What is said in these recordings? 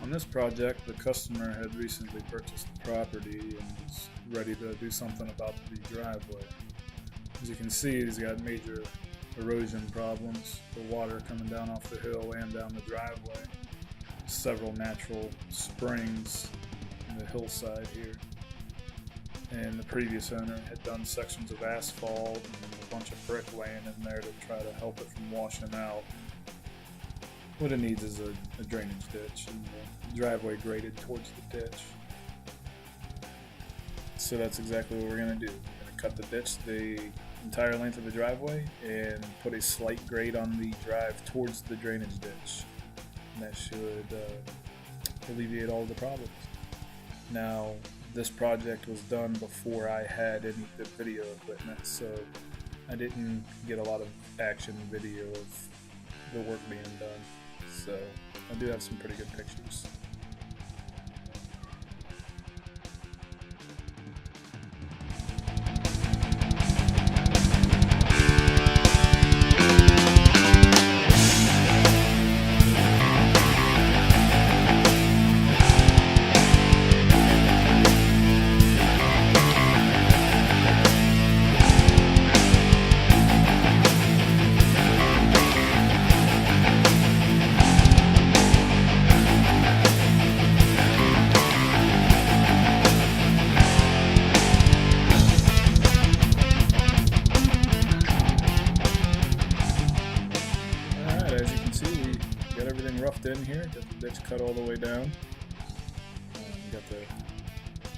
On this project, the customer had recently purchased the property and was ready to do something about the driveway. As you can see, he's got major erosion problems, the water coming down off the hill and down the driveway, several natural springs in the hillside here. And the previous owner had done sections of asphalt and a bunch of brick laying in there to try to help it from washing out. What it needs is a drainage ditch and the driveway graded towards the ditch. So that's exactly what we're going to do. We're going to cut the ditch the entire length of the driveway and put a slight grade on the drive towards the drainage ditch. And that should alleviate all the problems. Now, this project was done before I had any good video equipment, so I didn't get a lot of action video of the work being done. So I do have some pretty good pictures. Roughed in here, got the ditch cut all the way down. Got the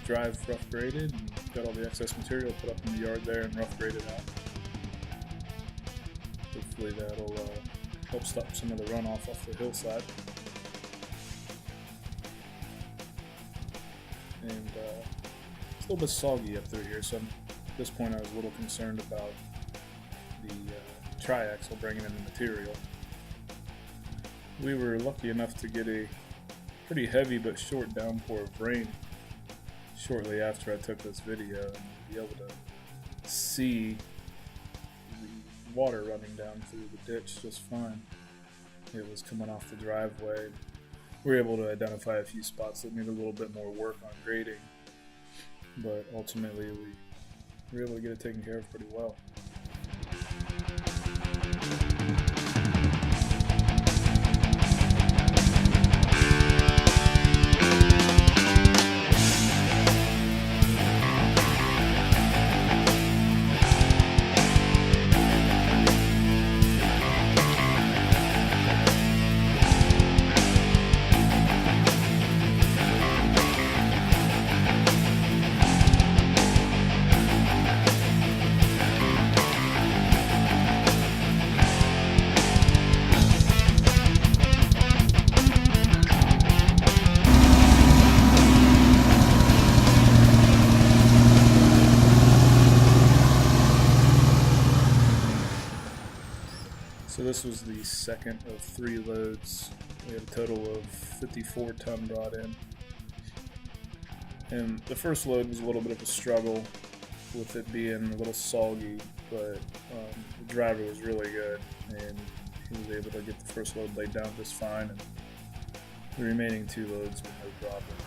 drive rough graded, and got all the excess material put up in the yard there and rough graded out. Hopefully that'll help stop some of the runoff off the hillside. And it's a little bit soggy up through here, so at this point I was a little concerned about the triaxle bringing in the material. We were lucky enough to get a pretty heavy but short downpour of rain shortly after I took this video, and be able to see the water running down through the ditch just fine. It was coming off the driveway. We were able to identify a few spots that needed a little bit more work on grading, but ultimately we were able to get it taken care of pretty well. So this was the second of 3 loads. We had a total of 54 ton brought in. And the first load was a little bit of a struggle with it being a little soggy, but the driver was really good and he was able to get the first load laid down just fine, and the remaining 2 loads were no problem.